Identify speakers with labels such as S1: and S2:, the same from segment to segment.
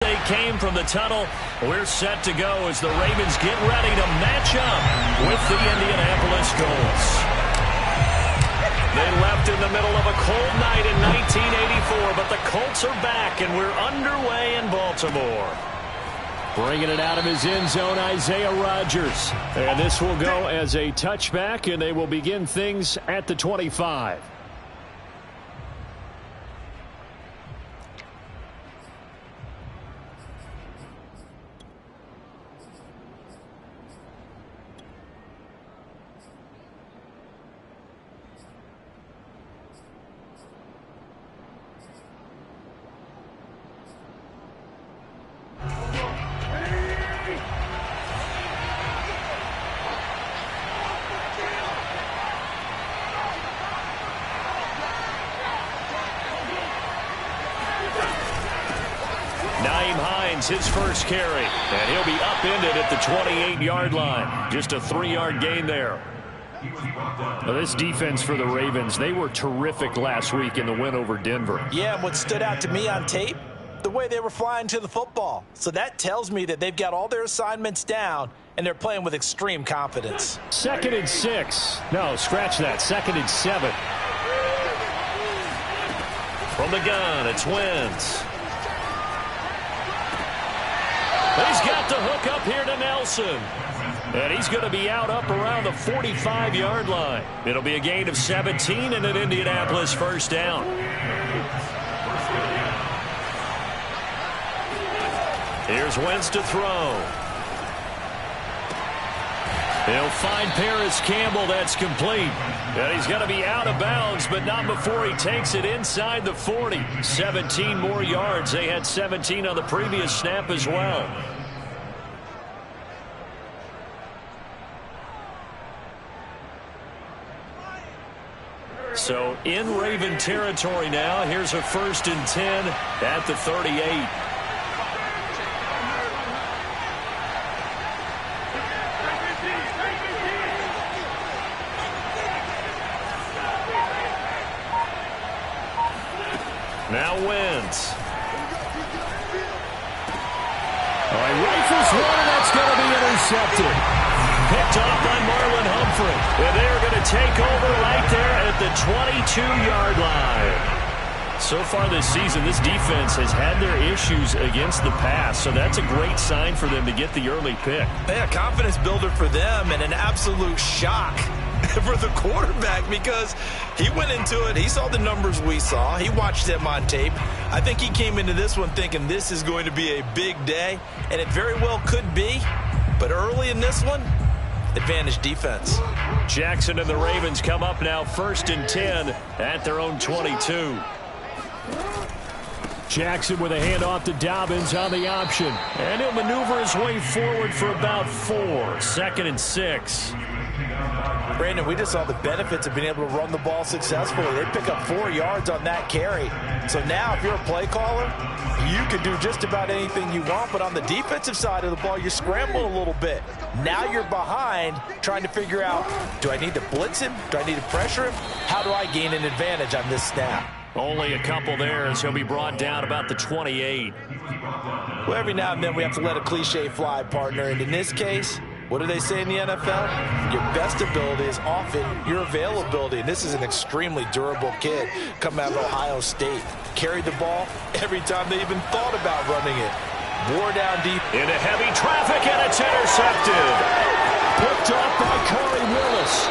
S1: They came from the tunnel. We're set to go as the Ravens get ready to match up with the Indianapolis Colts. They left in the middle of a cold night in 1984, but the Colts are back, and we're underway in Baltimore. Bringing it out of his end zone, Isaiah Rodgers. And this will go as a touchback, and they will begin things at the 25. His first carry, and he'll be upended at the 28-yard line. Just a 3-yard gain there. Well, this defense for the Ravens, they were terrific last week in the win over Denver.
S2: Yeah, and what stood out to me on tape, the way they were flying to the football. So that tells me that they've got all their assignments down, and they're playing with extreme confidence.
S1: 2nd and 6. No, scratch that. 2nd and 7. From the gun, it's Wentz. He's got the hook up here to Nelson. And he's going to be out up around the 45-yard line. It'll be a gain of 17 and an Indianapolis first down. Here's Wentz to throw. He'll find Paris Campbell. That's complete. And he's going to be out of bounds, but not before he takes it inside the 40. 17 more yards. They had 17 on the previous snap as well. So in Raven territory now. Here's a 1st and 10 at the 38. Now Wentz. All right, rifles one, and that's going to be intercepted. Picked off by Marlon Humphrey. And they're going to take over right there at the 22-yard line. So far this season, this defense has had their issues against the pass, so that's a great sign for them to get the early pick.
S2: Yeah, confidence builder for them, and an absolute shock for the quarterback because he went into it. He saw the numbers we saw. He watched them on tape. I think he came into this one thinking this is going to be a big day, and it very well could be. But early in this one, advantage defense.
S1: Jackson and the Ravens come up now 1st and 10 at their own 22. Jackson with a handoff to Dobbins on the option. And he'll maneuver his way forward for about 4. 2nd and 6.
S2: Brandon, we just saw the benefits of being able to run the ball successfully. They pick up 4 yards on that carry. So now if you're a play caller, you can do just about anything you want. But on the defensive side of the ball, you scramble a little bit. Now you're behind trying to figure out, do I need to blitz him? Do I need to pressure him? How do I gain an advantage on this snap?
S1: Only a couple there as he'll be brought down about the 28.
S2: Well, every now and then we have to let a cliche fly, partner. And in this case, what do they say in the NFL? Your best ability is often your availability. And this is an extremely durable kid coming out of Ohio State. Carried the ball every time they even thought about running it. Wore down deep.
S1: Into heavy traffic, and it's intercepted. Picked off by Corey Willis.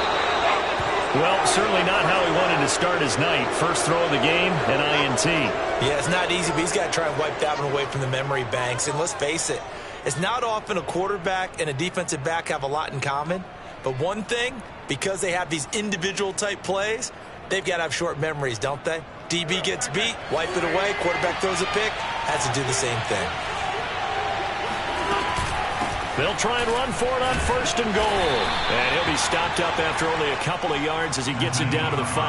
S1: Well, certainly not how he wanted to start his night. First throw of the game, an INT.
S2: Yeah, it's not easy, but he's got to try and wipe that one away from the memory banks. And let's face it, it's not often a quarterback and a defensive back have a lot in common. But one thing, because they have these individual type plays, they've got to have short memories, don't they? DB gets beat, wipe it away, quarterback throws a pick, has to do the same thing.
S1: They'll try and run for it on 1st and goal. And he'll be stopped up after only a couple of yards as he gets it down to the 5.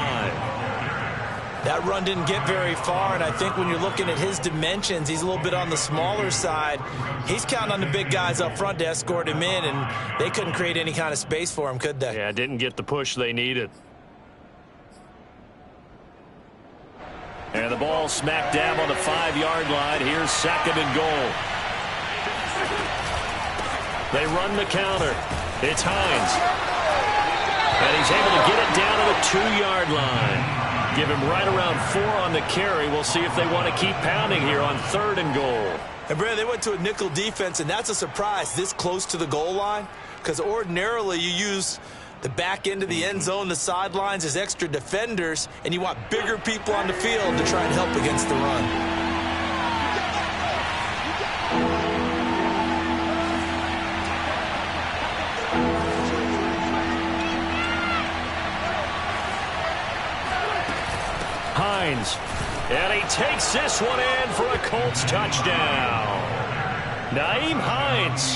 S2: That run didn't get very far, and I think when you're looking at his dimensions, he's a little bit on the smaller side. He's counting on the big guys up front to escort him in, and they couldn't create any kind of space for him, could they?
S1: Yeah, didn't get the push they needed. And the ball smack dab on the 5-yard line. Here's 2nd and goal. They run the counter. It's Hines. And he's able to get it down to the 2-yard line. Give him right around 4 on the carry. We'll see if they want to keep pounding here on 3rd and goal.
S2: And, Brad, they went to a nickel defense, and that's a surprise this close to the goal line, because ordinarily you use the back end of the end zone, the sidelines as extra defenders, and you want bigger people on the field to try and help against the run.
S1: Hines. And he takes this one in for a Colts touchdown. Nyheim Hines,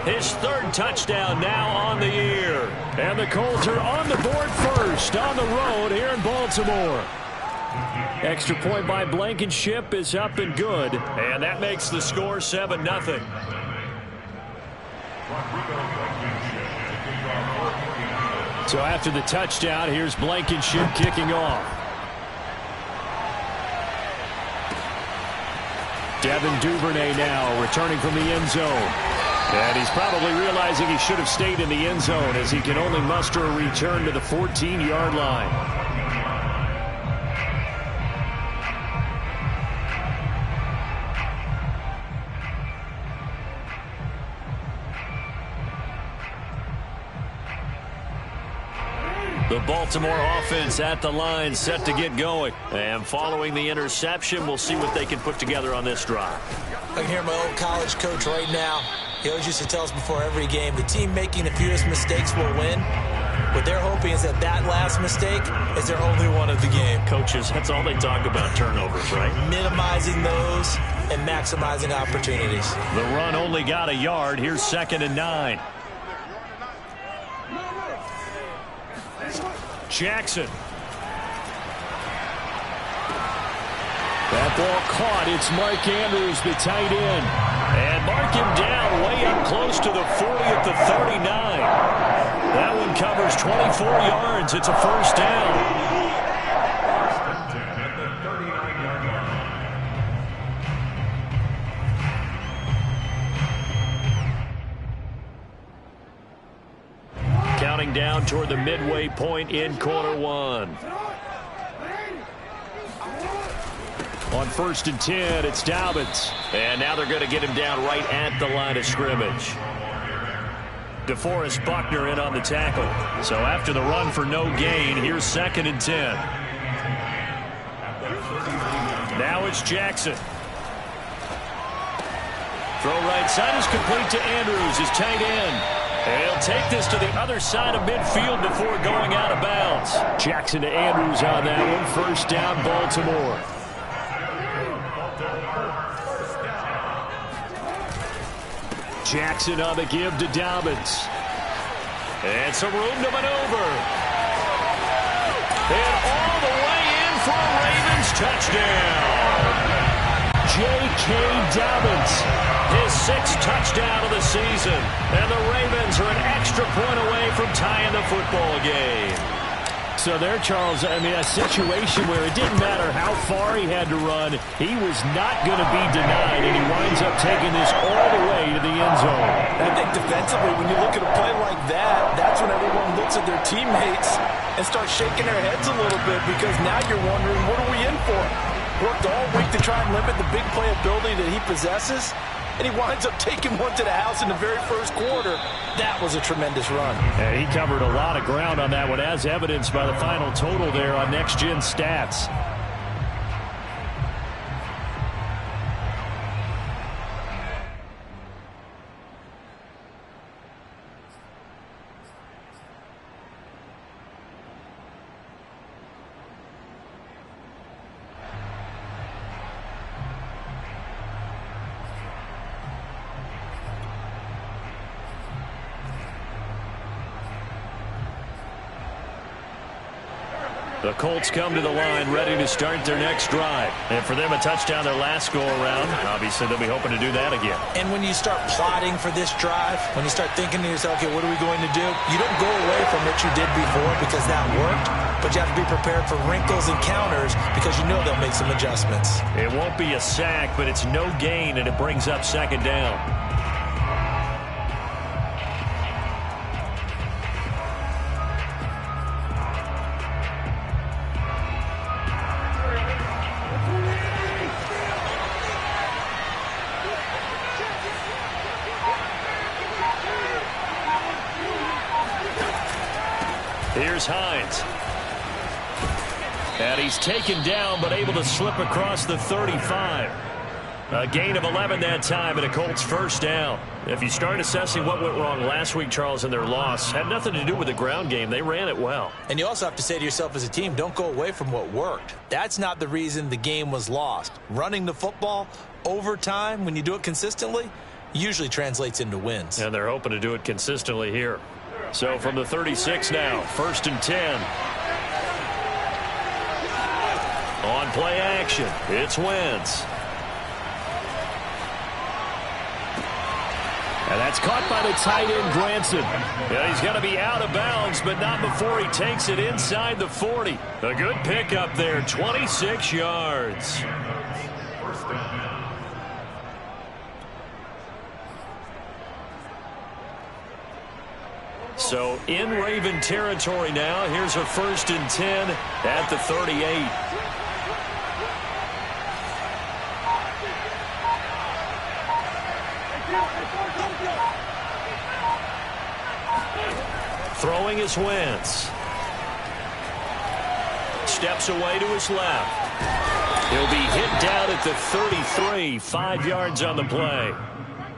S1: his 3rd touchdown now on the year. And the Colts are on the board first on the road here in Baltimore. Extra point by Blankenship is up and good. And that makes the score 7-0. So after the touchdown, here's Blankenship kicking off. Devin Duvernay now returning from the end zone. And he's probably realizing he should have stayed in the end zone as he can only muster a return to the 14-yard line. The Baltimore offense at the line set to get going. And following the interception, we'll see what they can put together on this drive.
S2: I can hear my old college coach right now. He always used to tell us before every game, the team making the fewest mistakes will win. What they're hoping is that last mistake is their only one of the game.
S1: Coaches, that's all they talk about, turnovers, right?
S2: Minimizing those and maximizing opportunities.
S1: The run only got a yard. Here's 2nd and 9. Jackson. That ball caught. It's Mark Andrews, the tight end. And mark him down way up close to the 40 at the 39. That one covers 24 yards. It's a 1st down. Counting down toward the midway point in quarter 1. On 1st and 10, it's Dobbins. And now they're going to get him down right at the line of scrimmage. DeForest Buckner in on the tackle. So after the run for no gain, here's 2nd and 10. Now it's Jackson. Throw right side is complete to Andrews, his tight end. And he'll take this to the other side of midfield before going out of bounds. Jackson to Andrews on that one. 1st down, Baltimore. Jackson on the give to Dobbins. And some room to maneuver. And all the way in for a Ravens touchdown. J.K. Dobbins, his 6th touchdown of the season. And the Ravens are an extra point away from tying the football game. So there, Charles, I mean, a situation where it didn't matter how far he had to run, he was not going to be denied, and he winds up taking this all the way to the end zone.
S2: I think defensively, when you look at a play like that, that's when everyone looks at their teammates and starts shaking their heads a little bit, because now you're wondering, what are we in for? Worked all week to try and limit the big play ability that he possesses, and he winds up taking one to the house in the very 1st quarter. That was a tremendous run.
S1: And he covered a lot of ground on that one, as evidenced by the final total there on Next Gen Stats. The Colts come to the line ready to start their next drive. And for them, a touchdown their last go-around. Obviously, they'll be hoping to do that again.
S2: And when you start plotting for this drive, when you start thinking to yourself, okay, what are we going to do? You don't go away from what you did before because that worked, but you have to be prepared for wrinkles and counters because you know they'll make some adjustments.
S1: It won't be a sack, but it's no gain, and it brings up second down. Here's Hines. And he's taken down, but able to slip across the 35. A gain of 11 that time, and a Colts first down. If you start assessing what went wrong last week, Charles, in their loss, had nothing to do with the ground game. They ran it well.
S2: And you also have to say to yourself as a team, don't go away from what worked. That's not the reason the game was lost. Running the football over time, when you do it consistently, usually translates into wins.
S1: And they're hoping to do it consistently here. So from the 36 now, 1st and 10. On play action, it's Wentz. And that's caught by the tight end, Granson. Yeah, he's got to be out of bounds, but not before he takes it inside the 40. A good pickup there, 26 yards. So in Raven territory now. Here's a 1st and 10 at the 38. Throwing is Wentz. Steps away to his left. He'll be hit down at the 33, 5 yards on the play.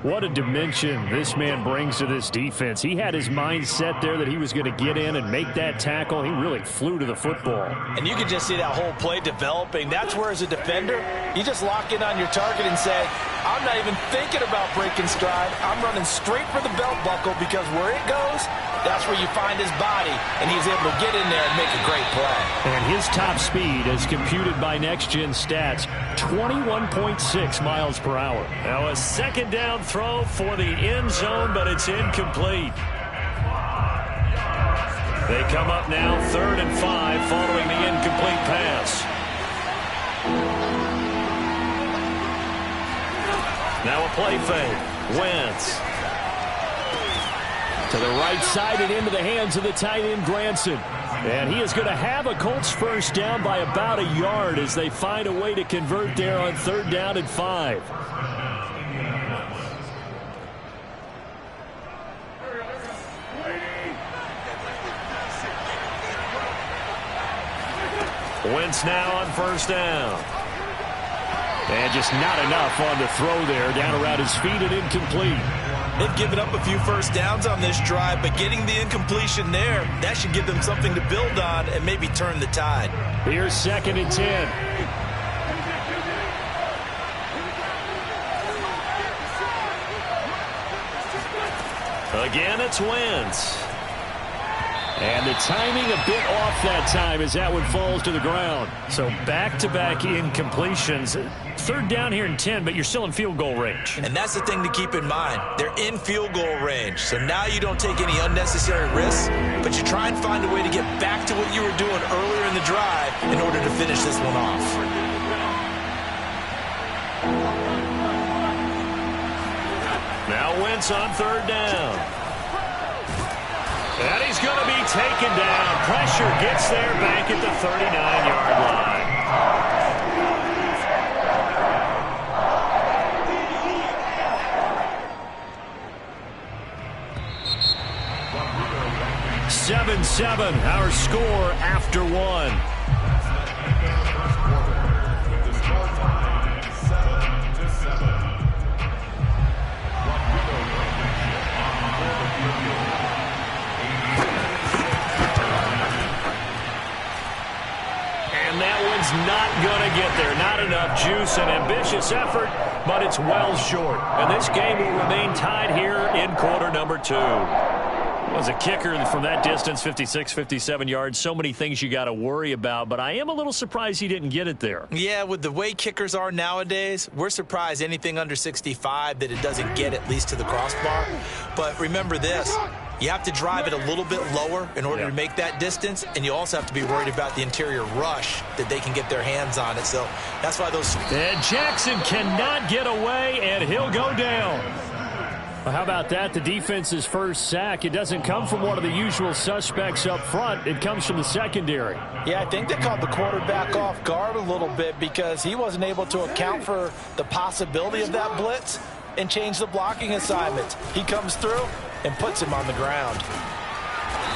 S1: What a dimension this man brings to this defense. He had his mind set there that he was going to get in and make that tackle. He really flew to the football.
S2: And you can just see that whole play developing. That's where, as a defender, you just lock in on your target and say, I'm not even thinking about breaking stride. I'm running straight for the belt buckle because where it goes, that's where you find his body, and he's able to get in there and make a great play.
S1: And his top speed, as computed by Next Gen Stats, 21.6 miles per hour. Now a second down throw for the end zone, but it's incomplete. They come up now 3rd and 5 following the incomplete pass. Now a play fake. Wentz. To the right side and into the hands of the tight end, Granson. And he is going to have a Colts first down by about a yard as they find a way to convert there on 3rd down and 5. Wentz now on 1st down. And just not enough on the throw there. Down around his feet and incomplete.
S2: They've given up a few first downs on this drive, but getting the incompletion there, that should give them something to build on and maybe turn the tide.
S1: Here's 2nd and 10. Again, it's Wentz. And the timing a bit off that time as that one falls to the ground. So back-to-back incompletions. 3rd down here and 10, but you're still in field goal range.
S2: And that's the thing to keep in mind. They're in field goal range. So now you don't take any unnecessary risks, but you try and find a way to get back to what you were doing earlier in the drive in order to finish this one off.
S1: Now Wentz on 3rd down. And he's going to be taken down. Pressure gets there back at the 39-yard line. Seven, our score after one. Not going to get there. Not enough juice. An ambitious effort, but it's well short. And this game will remain tied here in quarter number 2. Was a kicker from that distance, 56, 57 yards. So many things you got to worry about, but I am a little surprised he didn't get it there.
S2: Yeah, with the way kickers are nowadays, we're surprised anything under 65 that it doesn't get at least to the crossbar. But remember this, you have to drive it a little bit lower in order to make that distance, and you also have to be worried about the interior rush that they can get their hands on it. So that's why those...
S1: And Jackson cannot get away, and he'll go down. Well, how about that? The defense's first sack. It doesn't come from one of the usual suspects up front. It comes from the secondary.
S2: Yeah, I think they caught the quarterback off guard a little bit because he wasn't able to account for the possibility of that blitz and change the blocking assignment. He comes through and puts him on the ground.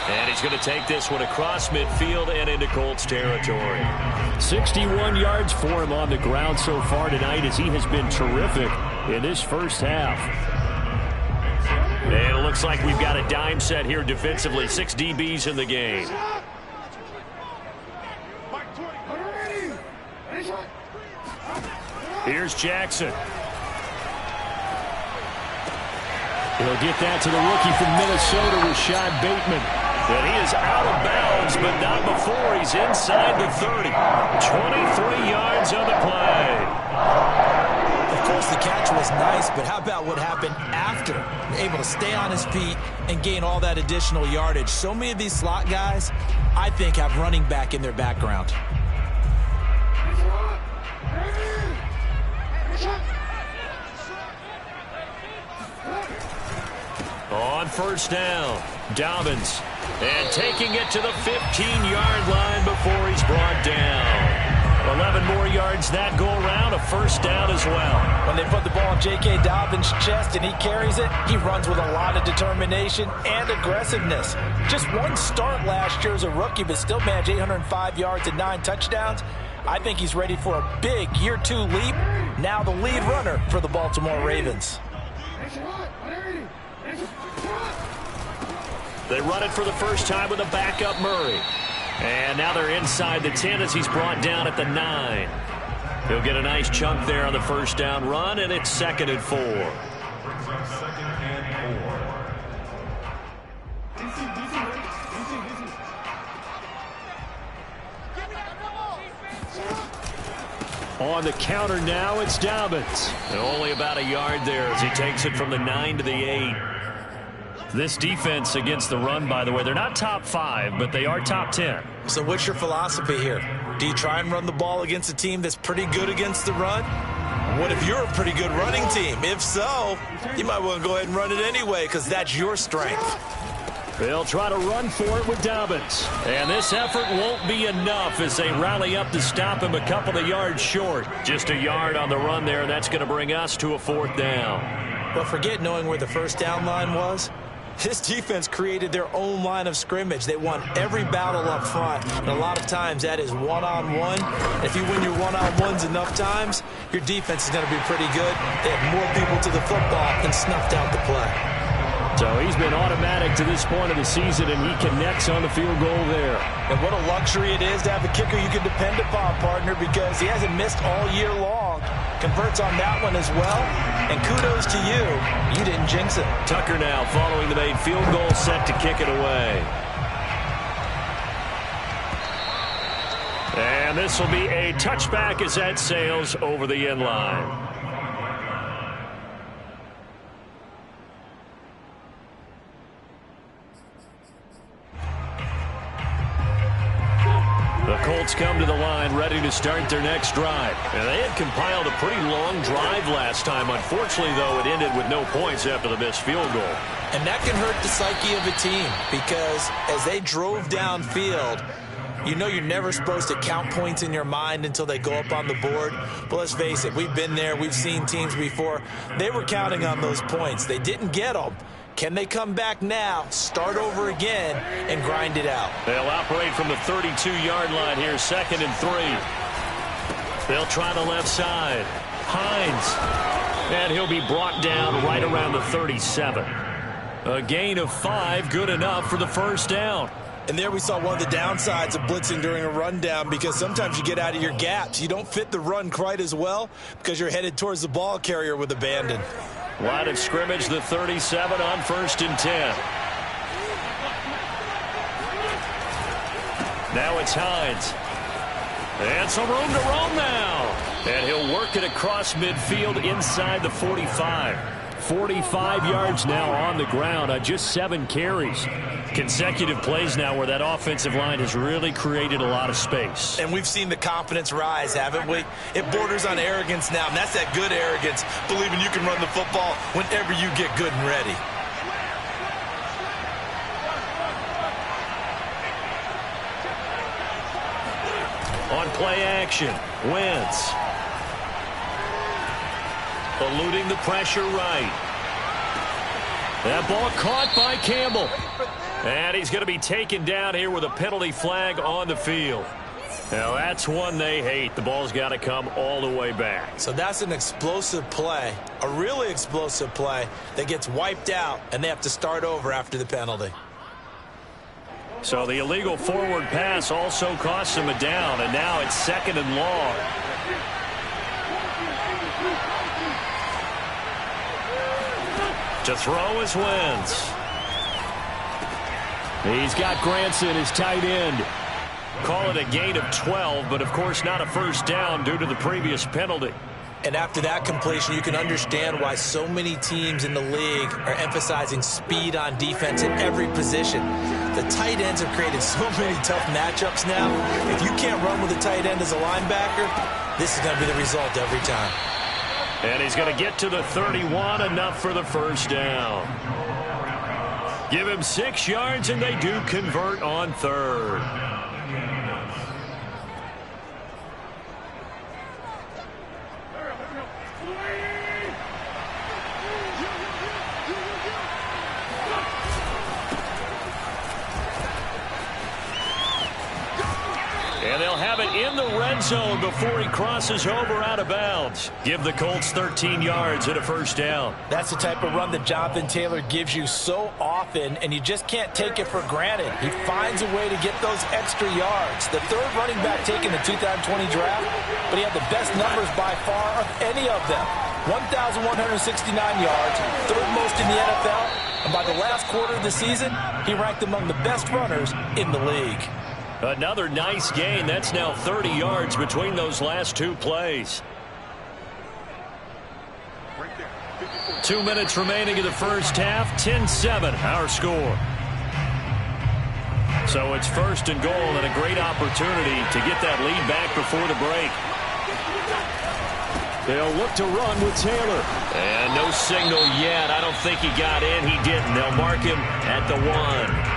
S1: And he's going to take this one across midfield and into Colts territory. 61 yards for him on the ground so far tonight as he has been terrific in this first half. And it looks like we've got a dime set here defensively. 6 DBs in the game. Here's Jackson. He'll get that to the rookie from Minnesota, Rashad Bateman. And he is out of bounds, but not before he's inside the 30. 23 yards on the play.
S2: Of course, the catch was nice, but how about what happened after? Able to stay on his feet and gain all that additional yardage. So many of these slot guys, I think, have running back in their background.
S1: On first down, Dobbins. And taking it to the 15-yard line before he's brought down. 11 more yards that go around, a first down as well.
S2: When they put the ball in J.K. Dobbins' chest and he carries it, he runs with a lot of determination and aggressiveness. Just one start last year as a rookie, but still managed 805 yards and 9 touchdowns. I think he's ready for a big year 2 leap. Now the lead runner for the Baltimore Ravens.
S1: They run it for the first time with a backup Murray. And now they're inside the 10 as he's brought down at the 9. He'll get a nice chunk there on the first down run, and it's 2nd and 4. On the counter now, it's Dobbins. And only about a yard there as he takes it from the 9 to the 8. This defense against the run, by the way, they're not top 5, but they are top 10.
S2: So what's your philosophy here? Do you try and run the ball against a team that's pretty good against the run? What if you're a pretty good running team? If so, you might want to go ahead and run it anyway because that's your strength.
S1: They'll try to run for it with Dobbins. And this effort won't be enough as they rally up to stop him a couple of yards short. Just a yard on the run there, and that's going to bring us to a 4th down.
S2: But forget knowing where the first down line was. This defense created their own line of scrimmage. They won every battle up front, and a lot of times that is one-on-one. If you win your one-on-ones enough times, your defense is going to be pretty good. They had more people to the football and snuffed out the play.
S1: So he's been automatic to this point of the season, and he connects on the field goal there.
S2: And what a luxury it is to have a kicker you can depend upon, partner, because he hasn't missed all year long. Converts on that one as well. And kudos to you. You didn't jinx it.
S1: Tucker now following the made field goal, set to kick it away. And this will be a touchback as that sails over the end line. The Colts come to the line ready to start their next drive. And they had compiled a pretty long drive last time. Unfortunately, though, it ended with no points after the missed field goal.
S2: And that can hurt the psyche of a team because as they drove downfield, you know you're never supposed to count points in your mind until they go up on the board. But let's face it, we've been there. We've seen teams before. They were counting on those points. They didn't get them. Can they come back now, start over again, and grind it out?
S1: They'll operate from the 32-yard line here, 2nd and 3. They'll try the left side. Hines. And he'll be brought down right around the 37. A gain of 5, good enough for the first down.
S2: And there we saw one of the downsides of blitzing during a rundown because sometimes you get out of your gaps. You don't fit the run quite as well because you're headed towards the ball carrier with abandon.
S1: Line of scrimmage, the 37 on 1st and 10. Now it's Hines. And some room to roam now. And he'll work it across midfield inside the 45. 45 yards now on the ground on just 7 carries. Consecutive plays now where that offensive line has really created a lot of space.
S2: And we've seen the confidence rise, haven't we? It borders on arrogance now, and that's that good arrogance, believing you can run the football whenever you get good and ready.
S1: On play action, Wentz. Eluding the pressure right. That ball caught by Campbell. And he's going to be taken down here with a penalty flag on the field. Now that's one they hate. The ball's got to come all the way back.
S2: So that's an explosive play, a really explosive play that gets wiped out, and they have to start over after the penalty.
S1: So the illegal forward pass also costs him a down, and now it's 2nd and long. To throw is Wentz. He's got Granson, his tight end. Call it a gain of 12, but of course not a first down due to the previous penalty.
S2: And after that completion, you can understand why so many teams in the league are emphasizing speed on defense in every position. The tight ends have created so many tough matchups now. If you can't run with a tight end as a linebacker, this is going to be the result every time.
S1: And he's going to get to the 31, enough for the first down. Give him 6 yards, and they do convert on 3rd. And they'll have it in the red zone before he crosses over out of bounds. Give the Colts 13 yards and a first down.
S2: That's the type of run that Jonathan Taylor gives you so often, and you just can't take it for granted. He finds a way to get those extra yards. The 3rd running back taken in the 2020 draft, but he had the best numbers by far of any of them. 1,169 yards, 3rd most in the NFL, and by the last quarter of the season, he ranked among the best runners in the league.
S1: Another nice gain. That's now 30 yards between those last 2 plays. 2 minutes remaining in the first half. 10-7 our score. So it's 1st and goal, and a great opportunity to get that lead back before the break. They'll look to run with Taylor. And no signal yet. I don't think he got in. He didn't. They'll mark him at the 1.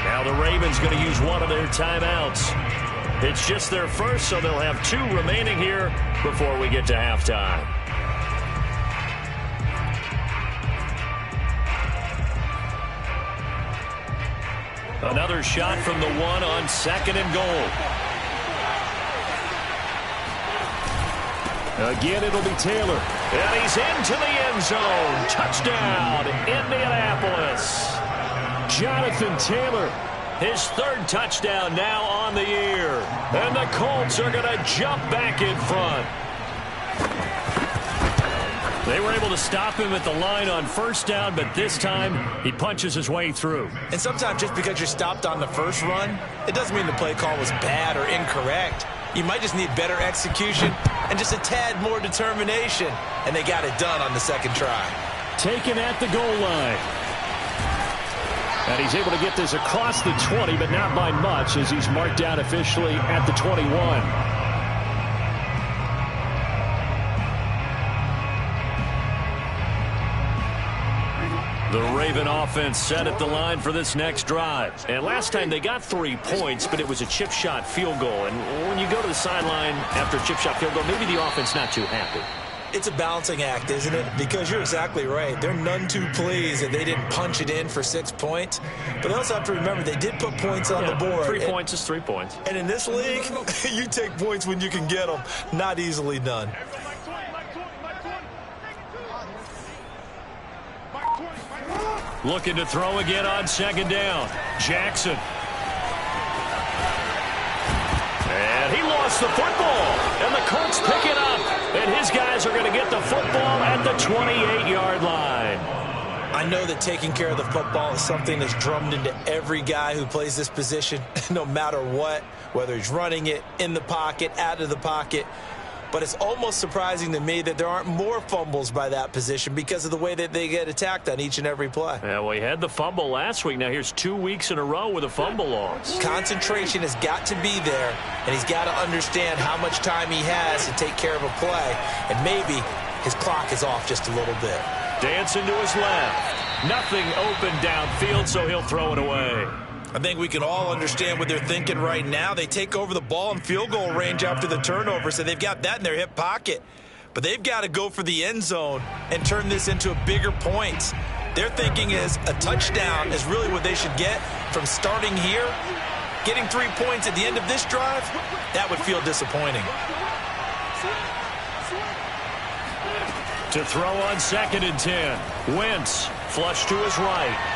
S1: Now the Ravens going to use one of their timeouts. It's just their first, so they'll have 2 remaining here before we get to halftime. Another shot from the 1 on 2nd and goal. Again, it'll be Taylor. And he's into the end zone. Touchdown, Indianapolis. Jonathan Taylor, his 3rd touchdown now on the year. And the Colts are going to jump back in front. They were able to stop him at the line on first down, but this time he punches his way through.
S2: And sometimes just because you're stopped on the first run, it doesn't mean the play call was bad or incorrect. You might just need better execution and just a tad more determination. And they got it done on the 2nd try.
S1: Taken at the goal line. And he's able to get this across the 20, but not by much, as he's marked down officially at the 21. The Raven offense set at the line for this next drive. And last time they got 3 points, but it was a chip shot field goal. And when you go to the sideline after a chip shot field goal, maybe the offense not too happy.
S2: It's a balancing act, isn't it? Because you're exactly right. They're none too pleased that they didn't punch it in for 6 points. But they also have to remember they did put points on the board.
S1: 3 points is 3 points.
S2: And in this league, you take points when you can get them. Not easily done.
S1: Looking to throw again on 2nd down. Jackson. And he lost the football. And the Colts pick it up. And his guys are going to get the football at the 28-yard line.
S2: I know that taking care of the football is something that's drummed into every guy who plays this position, no matter what, whether he's running it, in the pocket, out of the pocket. But it's almost surprising to me that there aren't more fumbles by that position because of the way that they get attacked on each and every play.
S1: Yeah, well, he had the fumble last week. Now here's 2 weeks in a row with a fumble loss.
S2: Concentration has got to be there, and he's got to understand how much time he has to take care of a play, and maybe his clock is off just a little bit.
S1: Dancing to his left. Nothing open downfield, so he'll throw it away.
S2: I think we can all understand what they're thinking right now. They take over the ball in field goal range after the turnover, so they've got that in their hip pocket. But they've got to go for the end zone and turn this into a bigger point. Their thinking is a touchdown is really what they should get from starting here. Getting 3 points at the end of this drive, that would feel disappointing.
S1: To throw on 2nd and 10. Wentz, flush to his right.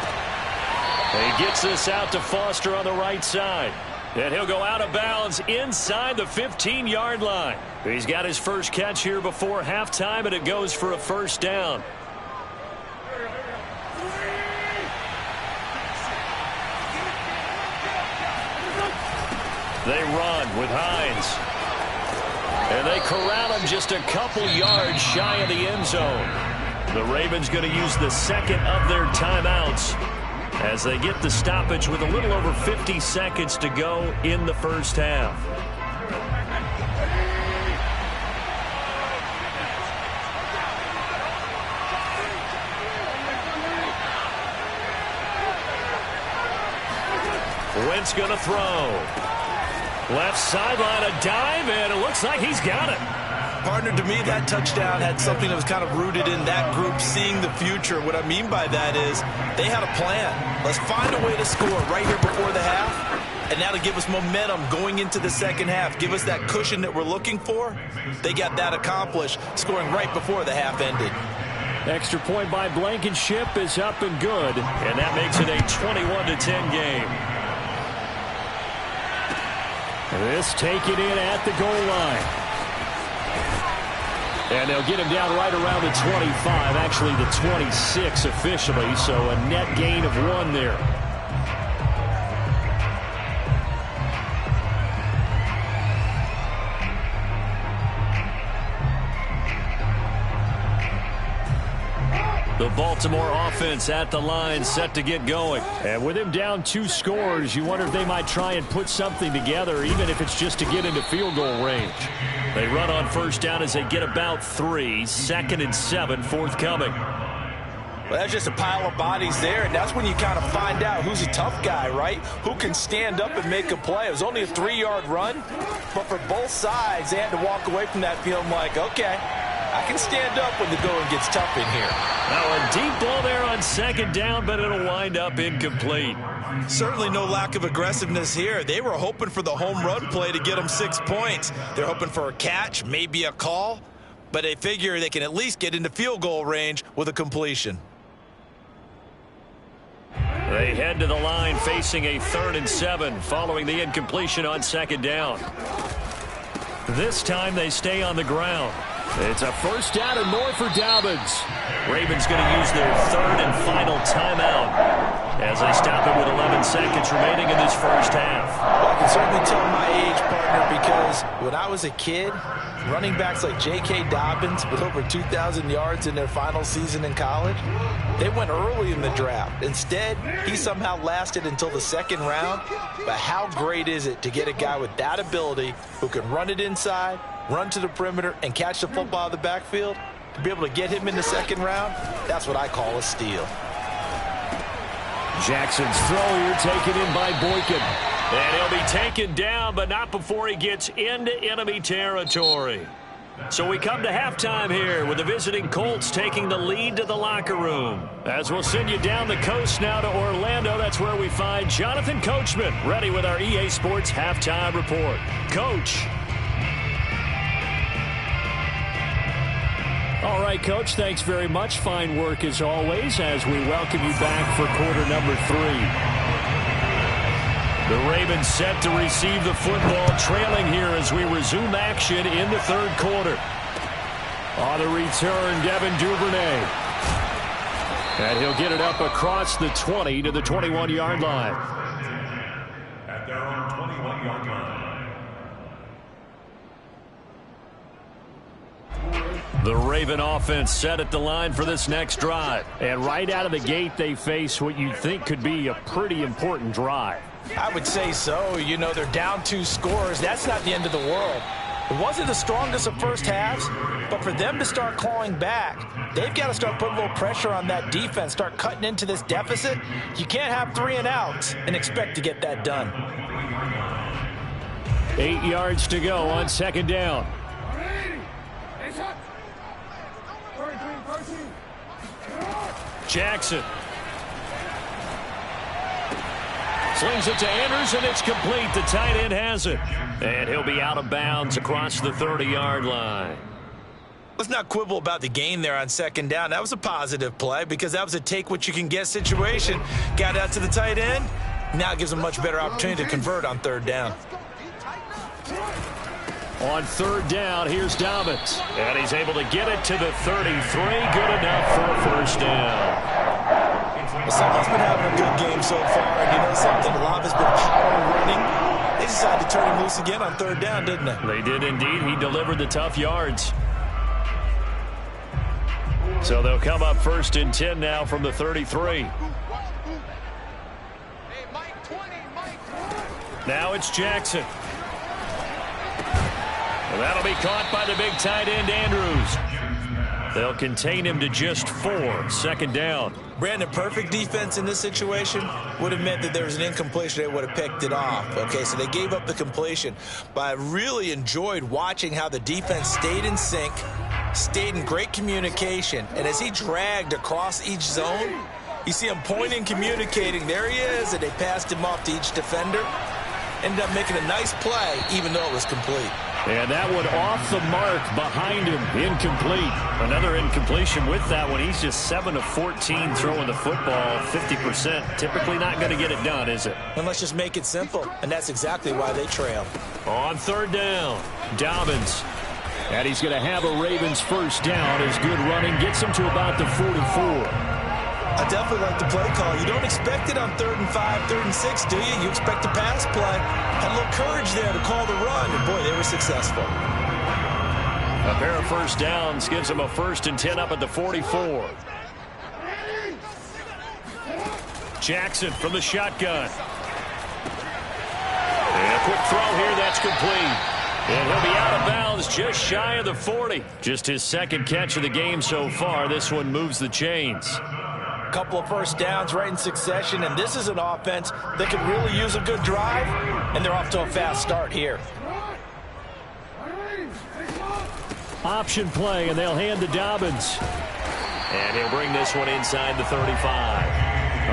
S1: He gets this out to Foster on the right side. And he'll go out of bounds inside the 15-yard line. He's got his first catch here before halftime, and it goes for a first down. They run with Hines. And they corral him just a couple yards shy of the end zone. The Ravens going to use the second of their timeouts as they get the stoppage with a little over 50 seconds to go in the first half. Wentz going to throw. Left sideline, a dive, and it looks like he's got it.
S2: Partner, to me, that touchdown had something that was kind of rooted in that group seeing the future. What I mean by that is they had a plan. Let's find a way to score right here before the half, and that'll give us momentum going into the second half. Give us that cushion that we're looking for. They got that accomplished, scoring right before the half ended.
S1: Extra point by Blankenship is up and good, and that makes it a 21-10 game. This taken in at the goal line. And they'll get him down right around the 25, actually the 26 officially, so a net gain of 1 there. The Baltimore offense at the line, set to get going. And with him down 2 scores, you wonder if they might try and put something together, even if it's just to get into field goal range. They run on first down as they get about 3. 2nd and 7 forthcoming.
S2: Well, that's just a pile of bodies there, and that's when you kind of find out who's a tough guy, right? Who can stand up and make a play. It was only a 3-yard run, but for both sides, they had to walk away from that feeling like, okay, I can stand up when the going gets tough in here.
S1: Now a deep ball there on 2nd down, but it'll wind up incomplete.
S2: Certainly no lack of aggressiveness here. They were hoping for the home run play to get them 6 points. They're hoping for a catch, maybe a call, but they figure they can at least get into field goal range with a completion.
S1: They head to the line facing a 3rd and 7 following the incompletion on 2nd down. This time they stay on the ground. It's a first down and more for Dobbins. Ravens going to use their 3rd and final timeout as they stop it with 11 seconds remaining in this first half.
S2: Well, I can certainly tell my age, partner, because when I was a kid, running backs like J.K. Dobbins with over 2,000 yards in their final season in college, they went early in the draft. Instead, he somehow lasted until the 2nd round. But how great is it to get a guy with that ability who can run it inside, run to the perimeter, and catch the football out of the backfield? To be able to get him in the 2nd round, that's what I call a steal.
S1: Jackson's throw here taken in by Boykin. And he'll be taken down, but not before he gets into enemy territory. So we come to halftime here with the visiting Colts taking the lead to the locker room. As we'll send you down the coast now to Orlando, that's where we find Jonathan Coachman ready with our EA Sports Halftime Report. Coach. All right, Coach, thanks very much. Fine work as always as we welcome you back for quarter number 3. The Ravens set to receive the football, trailing here as we resume action in the 3rd quarter. On the return, Devin Duvernay. And he'll get it up across the 20 to the 21-yard line.
S3: At their own 21-yard line.
S1: The Raven offense set at the line for this next drive. And right out of the gate, they face what you'd think could be a pretty important drive.
S2: I would say so. You know, they're down 2 scores. That's not the end of the world. It wasn't the strongest of first halves, but for them to start clawing back, they've got to start putting a little pressure on that defense, start cutting into this deficit. You can't have 3 and outs and expect to get that done.
S1: 8 yards to go on second down. Jackson. Slings it to Andrews, and it's complete. The tight end has it. And he'll be out of bounds across the 30-yard line.
S2: Let's not quibble about the gain there on second down. That was a positive play because that was a take-what-you-can-get situation. Got out to the tight end. Now it gives them a much better opportunity to convert on third down.
S1: On third down, here's Dobbins. And he's able to get it to the 33. Good enough for a first down.
S2: Well, someone's been having a good game so far, and you know something? A lot has been power running. They decided to turn him loose again on third down, didn't they?
S1: They did indeed. He delivered the tough yards. So they'll come up first and 10 now from the 33. Now it's Jackson. Well, that'll be caught by the big tight end, Andrews. They'll contain him to just 4. Second down.
S2: Brandon, perfect defense in this situation would have meant that there was an incompletion. They would have picked it off. Okay, so they gave up the completion. But I really enjoyed watching how the defense stayed in sync, stayed in great communication. And as he dragged across each zone, you see him pointing, communicating. There he is, and they passed him off to each defender. Ended up making a nice play, even though it was complete.
S1: And that one off the mark behind him, incomplete. Another incompletion with that one. He's just 7 of 14 throwing the football, 50%. Typically not going to get it done, is it?
S2: And let's just make it simple, and that's exactly why they trail.
S1: On third down, Dobbins. And he's going to have a Ravens first down as good running gets him to about the 44.
S2: I definitely like the play call. You don't expect it on 3rd and 5, 3rd and 6, do you? You expect a pass play. Had a little courage there to call the run, and boy, they were successful.
S1: A pair of first downs gives them a 1st and 10 up at the 44. Jackson from the shotgun. And a quick throw here, that's complete. And he'll be out of bounds just shy of the 40. Just his second catch of the game so far. This one moves the chains.
S2: Couple of first downs right in succession, and this is an offense that could really use a good drive, and they're off to a fast start here.
S1: Option play, and they'll hand to Dobbins. And he'll bring this one inside the 35.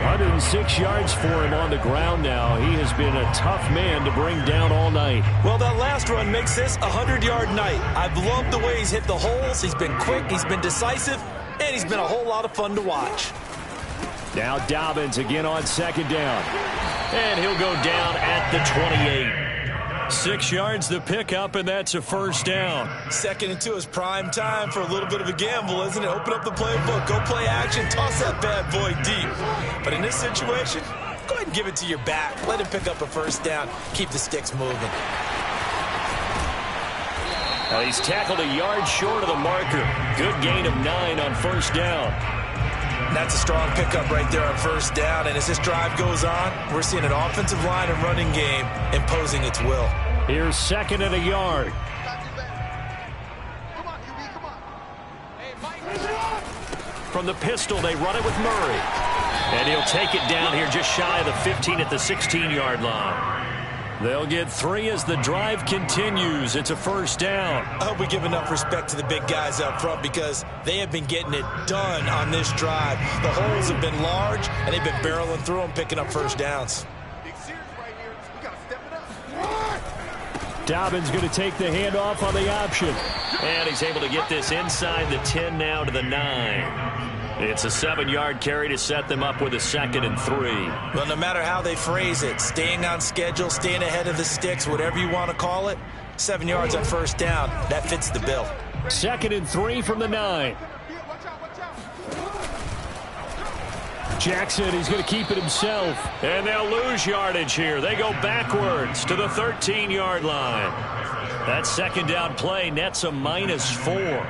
S1: 106 yards for him on the ground now. He has been a tough man to bring down all night.
S2: Well, that last run makes this a 100-yard night. I've loved the way he's hit the holes. He's been quick, he's been decisive, and he's been a whole lot of fun to watch.
S1: Now Dobbins again on second down. And he'll go down at the 28. 6 yards the pickup, and that's a first down.
S2: 2nd and 2 is prime time for a little bit of a gamble, isn't it? Open up the playbook, go play action, toss that bad boy deep. But in this situation, go ahead and give it to your back. Let him pick up a first down. Keep the sticks moving.
S1: Well, he's tackled a yard short of the marker. Good gain of 9 on first down.
S2: That's a strong pickup right there on first down. And as this drive goes on, we're seeing an offensive line and running game imposing its will.
S1: Here's 2nd and a yard. From the pistol, they run it with Murray. And he'll take it down here just shy of the 15 at the 16-yard line. They'll get 3 as the drive continues. It's a first down.
S2: I hope we give enough respect to the big guys up front because they have been getting it done on this drive. The holes have been large, and they've been barreling through them, picking up first downs.
S1: Dobbins going to take the handoff on the option. And he's able to get this inside the 10 now to the 9. It's a 7-yard carry to set them up with a 2nd and 3.
S2: Well, no matter how they phrase it, staying on schedule, staying ahead of the sticks, whatever you want to call it, 7 yards on first down, that fits the bill.
S1: 2nd and 3 from the 9. Jackson, he's going to keep it himself. And they'll lose yardage here. They go backwards to the 13-yard line. That second down play nets a -4.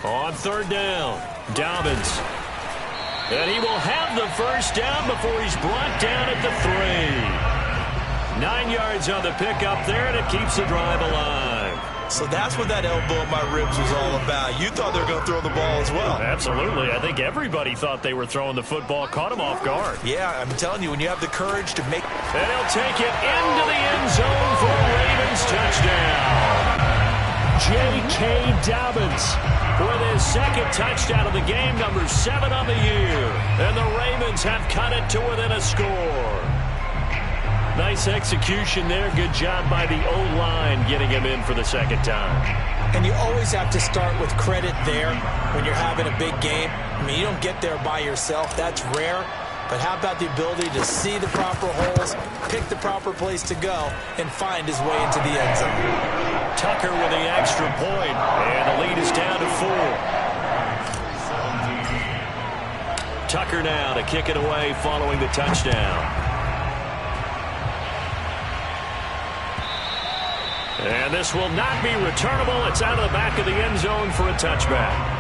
S1: On third down, Dobbins. And he will have the first down before he's brought down at the 3. 9 yards on the pickup there, and it keeps the drive alive.
S2: So that's what that elbow in my ribs was all about. You thought they were going to throw the ball as well.
S1: Absolutely. I think everybody thought they were throwing the football. Caught him off guard.
S2: Yeah, I'm telling you, when you have the courage to make...
S1: And he'll take it into the end zone for a Ravens touchdown. J.K. Dobbins with his second touchdown of the game, number 7 on the year. And the Ravens have cut it to within a score. Nice execution there. Good job by the O-line getting him in for the second time.
S2: And you always have to start with credit there when you're having a big game. I mean, you don't get there by yourself. That's rare. But how about the ability to see the proper holes, pick the proper place to go, and find his way into the end zone?
S1: Tucker with the extra point, and the lead is down to 4. Tucker now to kick it away following the touchdown. And this will not be returnable. It's out of the back of the end zone for a touchback.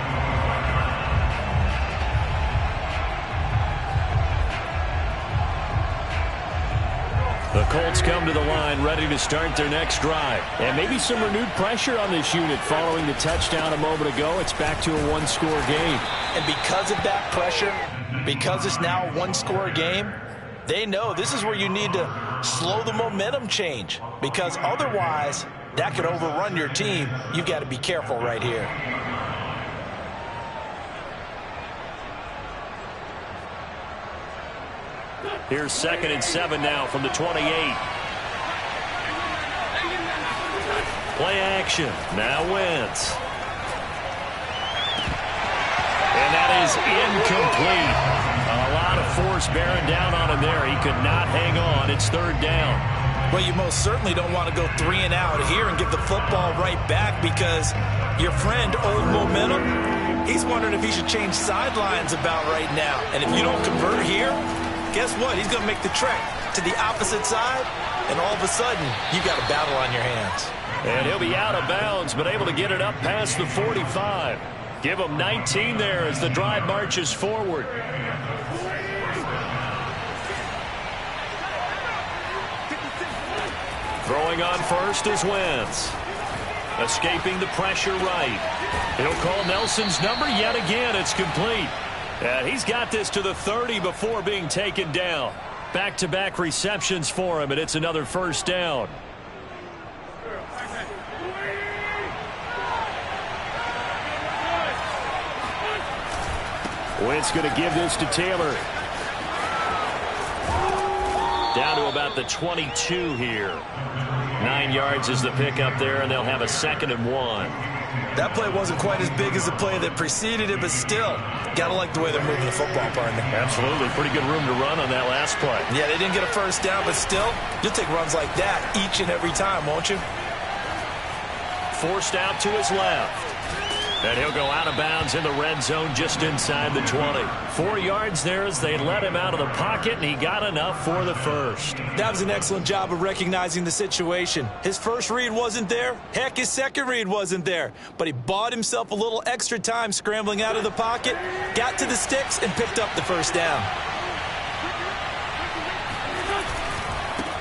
S1: The Colts come to the line ready to start their next drive. And maybe some renewed pressure on this unit following the touchdown a moment ago. It's back to a one-score game.
S2: And because of that pressure, because it's now a one-score game, they know this is where you need to slow the momentum change. Because otherwise, that could overrun your team. You've got to be careful right here.
S1: Here's 2nd and 7 now from the 28. Play action. Now Wentz. And that is incomplete. A lot of force bearing down on him there. He could not hang on. It's 3rd down.
S2: Well, you most certainly don't want to go 3 and out here and give the football right back, because your friend, Old Momentum, he's wondering if he should change sidelines about right now. And if you don't convert here, guess what? He's going to make the trek to the opposite side, and all of a sudden, you've got a battle on your hands.
S1: And he'll be out of bounds, but able to get it up past the 45. Give him 19 there as the drive marches forward. Throwing on first is Wentz. Escaping the pressure right. He'll call Nelson's number yet again. It's complete. And he's got this to the 30 before being taken down. Back-to-back receptions for him, and it's another first down. Wentz going to give this to Taylor. Down to about the 22 here. 9 yards is the pickup there, and they'll have a 2nd and 1.
S2: That play wasn't quite as big as the play that preceded it, but still, gotta like the way they're moving the football, partner.
S1: Absolutely. Pretty good room to run on that last play.
S2: Yeah, they didn't get a first down, but still, you'll take runs like that each and every time, won't you?
S1: Forced out to his left. And he'll go out of bounds in the red zone just inside the 20. 4 yards there as they let him out of the pocket, and he got enough for the first.
S2: That was an excellent job of recognizing the situation. His first read wasn't there. Heck, his second read wasn't there. But he bought himself a little extra time scrambling out of the pocket, got to the sticks, and picked up the first down.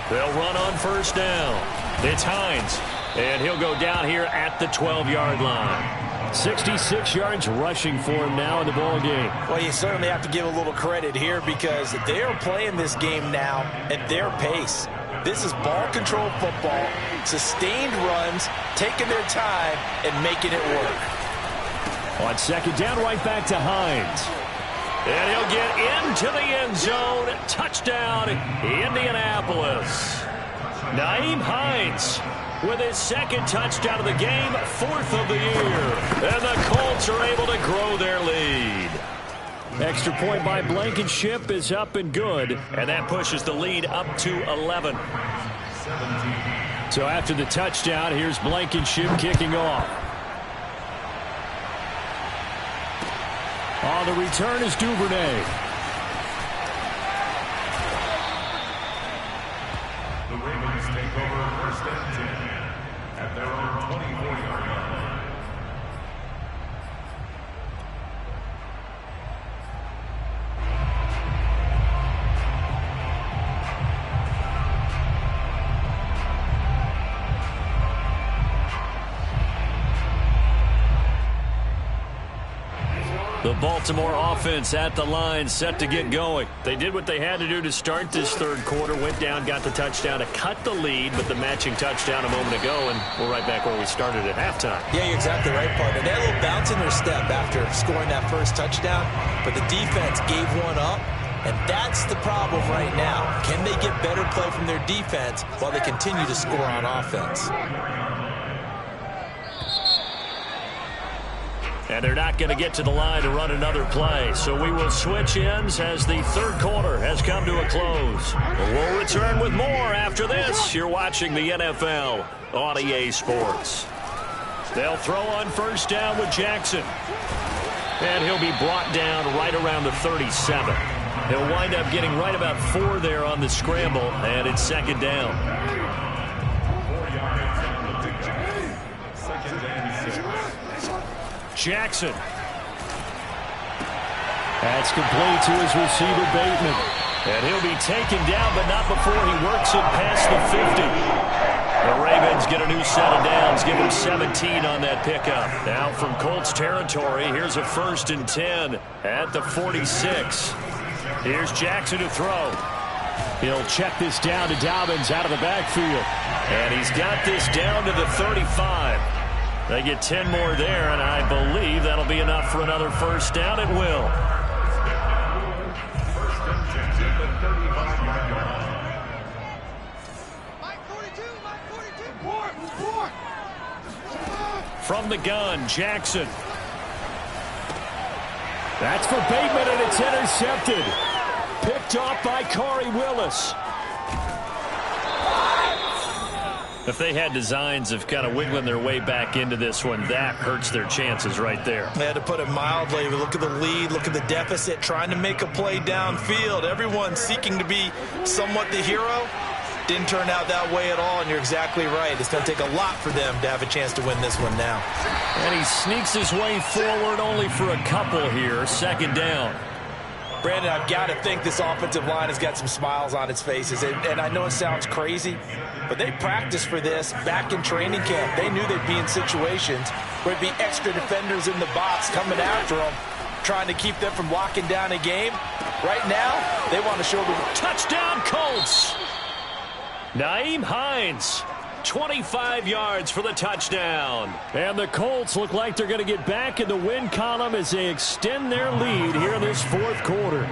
S1: They'll run on first down. It's Hines, and he'll go down here at the 12-yard line. 66 yards rushing for him now in the ball game.
S2: Well, you certainly have to give a little credit here, because they are playing this game now at their pace. This is ball control football, sustained runs, taking their time, and making it work.
S1: On 2nd down, right back to Hines. And he'll get into the end zone. Touchdown, Indianapolis. Nyheim Hines with his 2nd touchdown of the game, 4th of the year. And the Colts are able to grow their lead. Extra point by Blankenship is up and good. And that pushes the lead up to 11. So after the touchdown, here's Blankenship kicking off. On the return is Duvernay.
S3: The Ravens take over first and 10 at their own 24-yard line.
S1: The Baltimore offense at the line, set to get going. They did what they had to do to start this third quarter, went down, got the touchdown to cut the lead, but the matching touchdown a moment ago, and we're right back where we started at halftime.
S2: Yeah, you're exactly right, partner. They had a little bounce in their step after scoring that first touchdown, but the defense gave one up, and that's the problem right now. Can they get better play from their defense while they continue to score on offense?
S1: And they're not going to get to the line to run another play. So we will switch ends as the third quarter has come to a close. We'll return with more after this. You're watching the NFL on EA Sports. They'll throw on first down with Jackson. And he'll be brought down right around the 37. He'll wind up getting right about 4 there on the scramble, and it's second down.
S3: 4 yards on the big play. Second and 6.
S1: Jackson. That's complete to his receiver, Bateman. And he'll be taken down, but not before he works it past the 50. The Ravens get a new set of downs, give him 17 on that pickup. Now from Colts territory, here's a 1st and 10 at the 46. Here's Jackson to throw. He'll check this down to Dobbins out of the backfield. And he's got this down to the 35. They get 10 more there, and I believe that'll be enough for another first down. It will.
S3: First and 10 at the 35-yard line.
S1: From the gun, Jackson. That's for Bateman, and it's intercepted. Picked off by Corey Willis. If they had designs of kind of wiggling their way back into this one, that hurts their chances right there.
S2: They had to put it mildly. Look at the lead, look at the deficit, trying to make a play downfield. Everyone seeking to be somewhat the hero. Didn't turn out that way at all, and you're exactly right. It's going to take a lot for them to have a chance to win this one now.
S1: And he sneaks his way forward only for a couple here. Second down.
S2: Brandon, I've got to think this offensive line has got some smiles on its faces. And I know it sounds crazy, but they practiced for this back in training camp. They knew they'd be in situations where there'd be extra defenders in the box coming after them, trying to keep them from locking down a game. Right now, they want to show them.
S1: Touchdown, Colts! Nyheim Hines, 25 yards for the touchdown. And the Colts look like they're going to get back in the win column as they extend their lead here in this fourth quarter.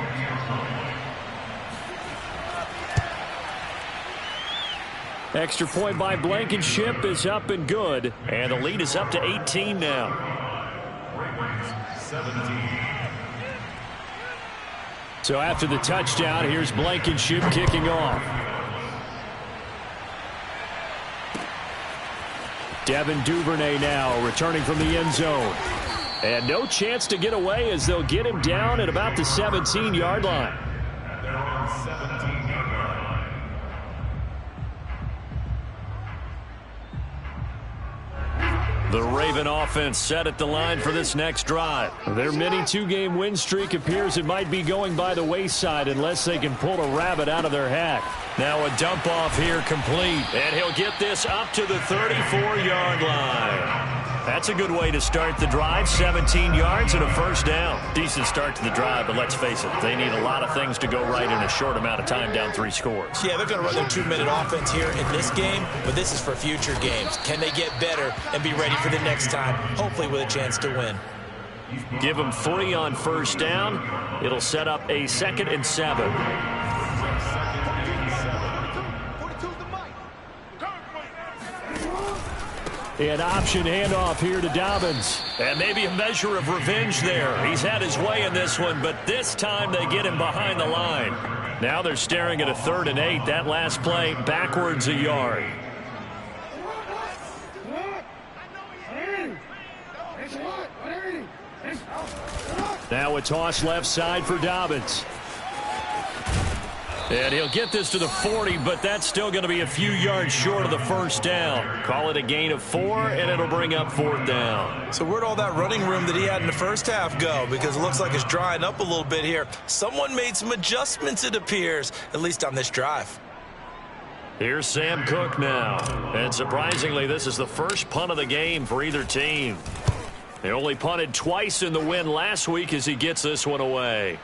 S1: Extra point by Blankenship is up and good. And the lead is up to 18 now.
S3: Ravens 17.
S1: So after the touchdown, here's Blankenship kicking off. Devin Duvernay now returning from the end zone. And no chance to get away as they'll get him down at about the 17-yard line.
S3: At their own 17-yard line.
S1: The Raven offense set at the line for this next drive. Their mini 2-game win streak appears it might be going by the wayside unless they can pull a rabbit out of their hat. Now a dump off here complete, and he'll get this up to the 34-yard line. That's a good way to start the drive, 17 yards and a first down. Decent start to the drive, but let's face it, they need a lot of things to go right in a short amount of time down 3 scores.
S2: Yeah, they're going to run their 2-minute offense here in this game, but this is for future games. Can they get better and be ready for the next time, hopefully with a chance to win?
S1: Give them 3 on first down. It'll set up a 2nd and 7. An option handoff here to Dobbins. And maybe a measure of revenge there. He's had his way in this one, but this time they get him behind the line. Now they're staring at a 3rd and 8. That last play backwards a yard. Now a toss left side for Dobbins. And he'll get this to the 40, but that's still going to be a few yards short of the first down. Call it a gain of 4, and it'll bring up 4th down.
S2: So where'd all that running room that he had in the first half go? Because it looks like it's drying up a little bit here. Someone made some adjustments, it appears, at least on this drive.
S1: Here's Sam Cook now. And surprisingly, this is the first punt of the game for either team. They only punted twice in the win last week as he gets this one away.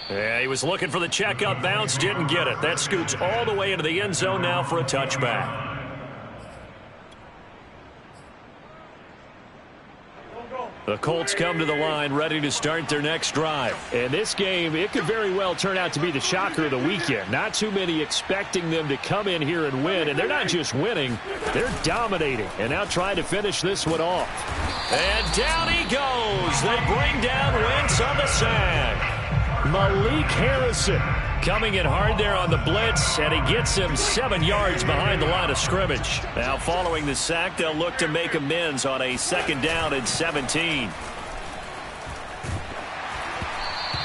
S1: Yeah, he was looking for the checkup bounce, didn't get it. That scoots all the way into the end zone now for a touchback. The Colts come to the line ready to start their next drive. And this game, it could very well turn out to be the shocker of the weekend. Not too many expecting them to come in here and win. And they're not just winning, they're dominating. And now trying to finish this one off. And down he goes. They bring down Wentz on the sack. Malik Harrison coming in hard there on the blitz, and he gets him 7 yards behind the line of scrimmage. Now following the sack, they'll look to make amends on a 2nd down and 17.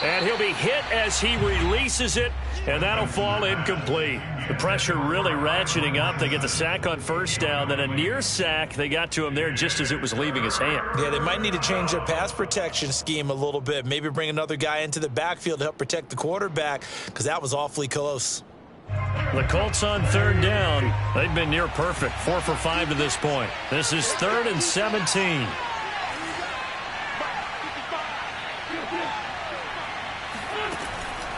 S1: And he'll be hit as he releases it, and that'll fall incomplete. The pressure really ratcheting up. They get the sack on 1st down, then a near sack. They got to him there just as it was leaving his hand.
S2: Yeah, they might need to change their pass protection scheme a little bit. Maybe bring another guy into the backfield to help protect the quarterback, because that was awfully close.
S1: The Colts on 3rd down. They've been near perfect. 4 for 5 to this point. This is 3rd and 17.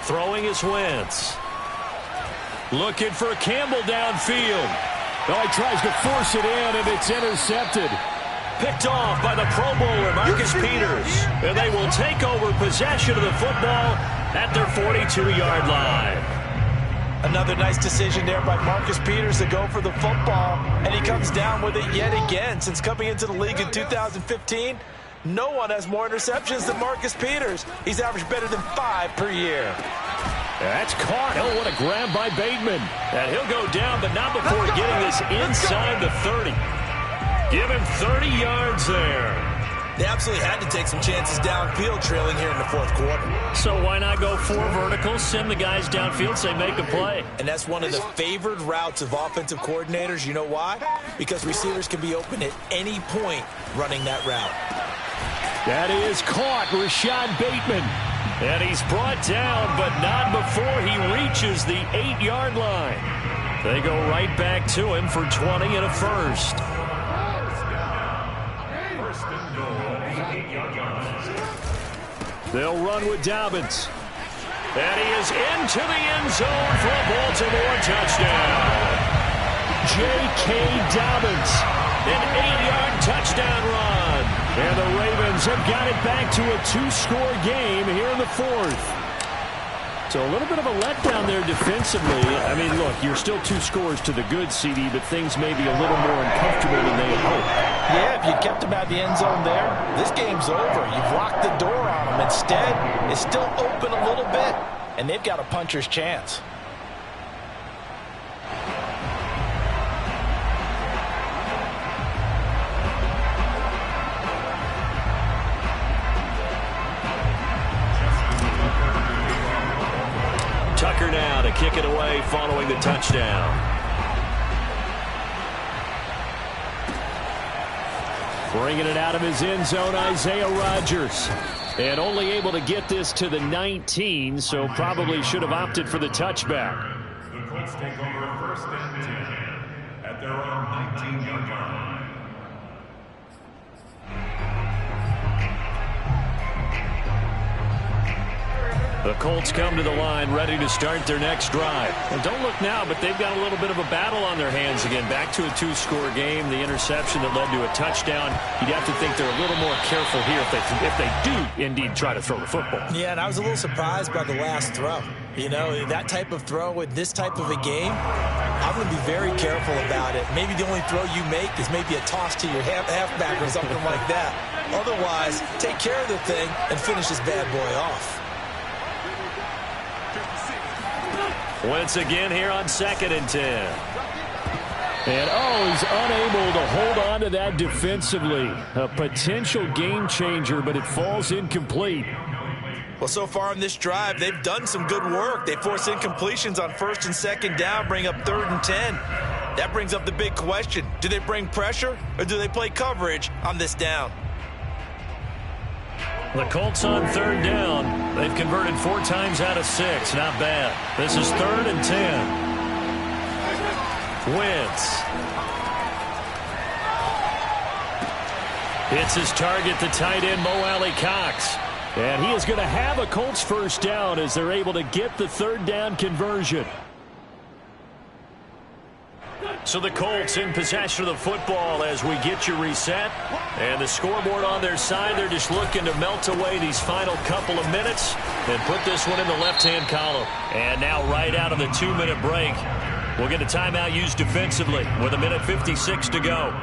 S1: Throwing is Wentz. Looking for Campbell downfield. Oh, he tries to force it in, and it's intercepted. Picked off by the Pro Bowler, Marcus Peters. And they will take over possession of the football at their 42-yard line.
S2: Another nice decision there by Marcus Peters to go for the football, and he comes down with it yet again. Since coming into the league in 2015, no one has more interceptions than Marcus Peters. He's averaged better than 5 per year.
S1: That's caught. Oh, what a grab by Bateman. And he'll go down, but not before getting this inside the 30. Give him 30 yards there.
S2: They absolutely had to take some chances downfield trailing here in the 4th quarter.
S1: So why not go 4 verticals, send the guys downfield, say make a play.
S2: And that's one of the favored routes of offensive coordinators. You know why? Because receivers can be open at any point running that route.
S1: That is caught, Rashad Bateman. And he's brought down, but not before he reaches the 8-yard line. They go right back to him for 20 and a first. They'll run with Dobbins. And he is into the end zone for a Baltimore touchdown. J.K. Dobbins, an 8-yard touchdown run. And the Ravens have got it back to a 2-score game here in the 4th. So a little bit of a letdown there defensively. I mean, look, you're still 2 scores to the good, CD, but things may be a little more uncomfortable than they had hoped.
S2: Yeah, if you kept them out of the end zone there, this game's over. You've locked the door on them. Instead, it's still open a little bit, and they've got a puncher's chance.
S1: Tucker now to kick it away following the touchdown. Bringing it out of his end zone, Isaiah Rodgers. And only able to get this to the 19, so probably should have opted for the touchback.
S3: The Colts take over 1st and 10 at their own 19-yard line.
S1: The Colts come to the line ready to start their next drive. And don't look now, but they've got a little bit of a battle on their hands again. Back to a 2-score game. The interception that led to a touchdown. You'd have to think they're a little more careful here if they do indeed try to throw the football.
S2: Yeah, and I was a little surprised by the last throw. You know, that type of throw with this type of a game, I'm going to be very careful about it. Maybe the only throw you make is maybe a toss to your halfback or something like that. Otherwise, take care of the thing and finish this bad boy off.
S1: Once again here on 2nd and 10. And, he's unable to hold on to that defensively. A potential game changer, but it falls incomplete.
S2: Well, so far on this drive, they've done some good work. They force incompletions on 1st and 2nd down, bring up 3rd and 10. That brings up the big question. Do they bring pressure or do they play coverage on this down?
S1: The Colts on 3rd down. They've converted 4 times out of 6. Not bad. This is 3rd and 10. Wentz. Hits his target, the tight end, Mo Alley-Cox. And he is going to have a Colts first down as they're able to get the 3rd down conversion. So the Colts in possession of the football as we get you reset. And the scoreboard on their side, they're just looking to melt away these final couple of minutes and put this one in the left-hand column. And now right out of the 2-minute break, we'll get a timeout used defensively with 1:56 to go.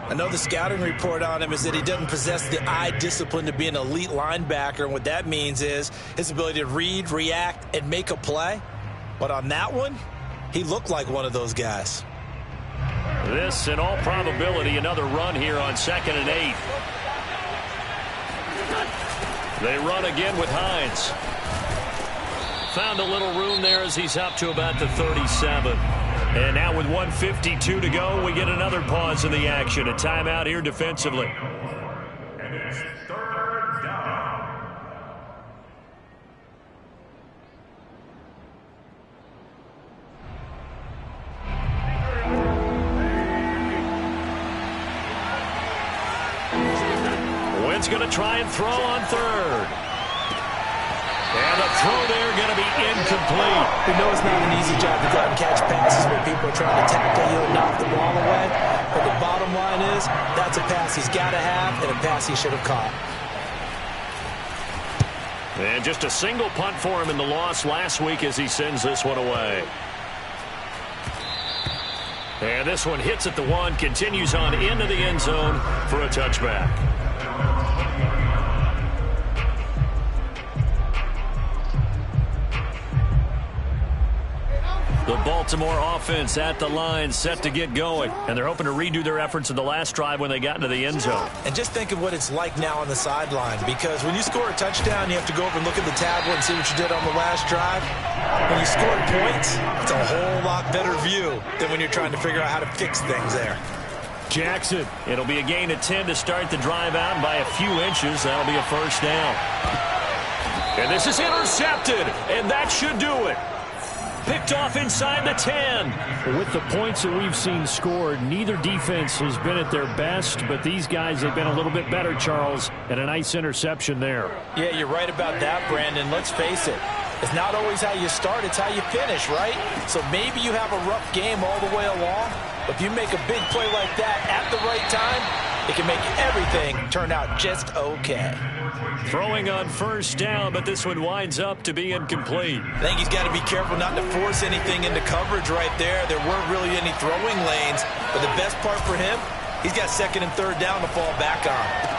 S2: I know the scouting report on him is that he doesn't possess the eye discipline to be an elite linebacker, and what that means is his ability to read, react, and make a play. But on that one, he looked like one of those guys.
S1: This, in all probability, another run here on 2nd and 8. They run again with Hines. Found a little room there as he's up to about the 37. And now with 1:52 to go, we get another pause in the action. A timeout here defensively.
S3: And it's 3rd down.
S1: Wentz going to try and throw on 3rd. And the throw there going to be incomplete.
S2: We know it's not an easy job to go out and catch passes when people are trying to tackle you and knock the ball away. But the bottom line is that's a pass he's got to have and a pass he should have caught.
S1: And just a single punt for him in the loss last week as he sends this one away. And this one hits at the 1, continues on into the end zone for a touchback. The Baltimore offense at the line, set to get going. And they're hoping to redo their efforts in the last drive when they got into the end zone.
S2: And just think of what it's like now on the sideline, because when you score a touchdown, you have to go over and look at the tablet and see what you did on the last drive. When you score points, it's a whole lot better view than when you're trying to figure out how to fix things there.
S1: Jackson, it'll be a gain of 10 to start the drive out by a few inches. That'll be a first down. And this is intercepted, and that should do it. Picked off inside the 10. With the points that we've seen scored, neither defense has been at their best, but these guys have been a little bit better, Charles, and a nice interception there.
S2: Yeah, you're right about that, Brandon. Let's face it. It's not always how you start, it's how you finish, right? So maybe you have a rough game all the way along, but if you make a big play like that at the right time, it can make everything turn out just okay.
S1: Throwing on first down, but this one winds up to be incomplete.
S2: I think he's got to be careful not to force anything into coverage right there. There weren't really any throwing lanes, but the best part for him, he's got 2nd and 3rd down to fall back on.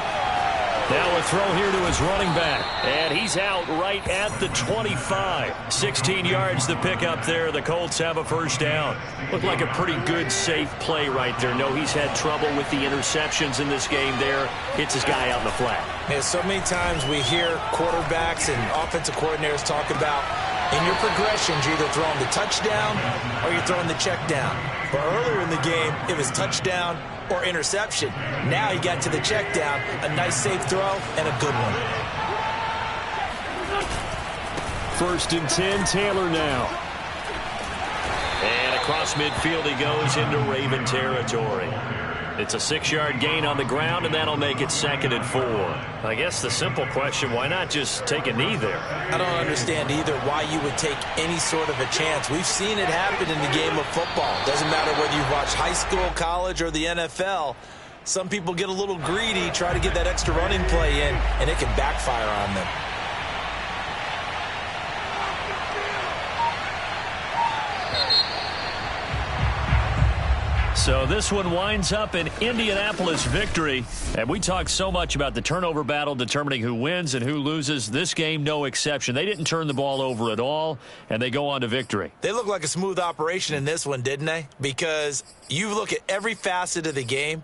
S1: Now a throw here to his running back. And he's out right at the 25. 16 yards to pick up there. The Colts have a first down. Looked like a pretty good, safe play right there. No, he's had trouble with the interceptions in this game there. Hits his guy out in the flat.
S2: Man, so many times we hear quarterbacks and offensive coordinators talk about in your progressions, you're either throwing the touchdown or you're throwing the check down. But earlier in the game, it was touchdown or interception. Now he got to the check down, a nice safe throw, and a good one.
S1: 1st and 10, Taylor now. And across midfield he goes into Raven territory. It's a 6-yard gain on the ground, and that'll make it 2nd and 4. I guess the simple question, why not just take a knee there?
S2: I don't understand either why you would take any sort of a chance. We've seen it happen in the game of football. Doesn't matter whether you watch high school, college, or the NFL. Some people get a little greedy, try to get that extra running play in, and it can backfire on them.
S1: So this one winds up an Indianapolis victory. And we talked so much about the turnover battle determining who wins and who loses. This game, no exception. They didn't turn the ball over at all, and they go on to victory.
S2: They look like a smooth operation in this one, didn't they? Because you look at every facet of the game,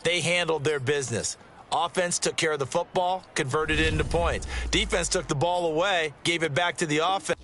S2: they handled their business. Offense took care of the football, converted it into points. Defense took the ball away, gave it back to the offense.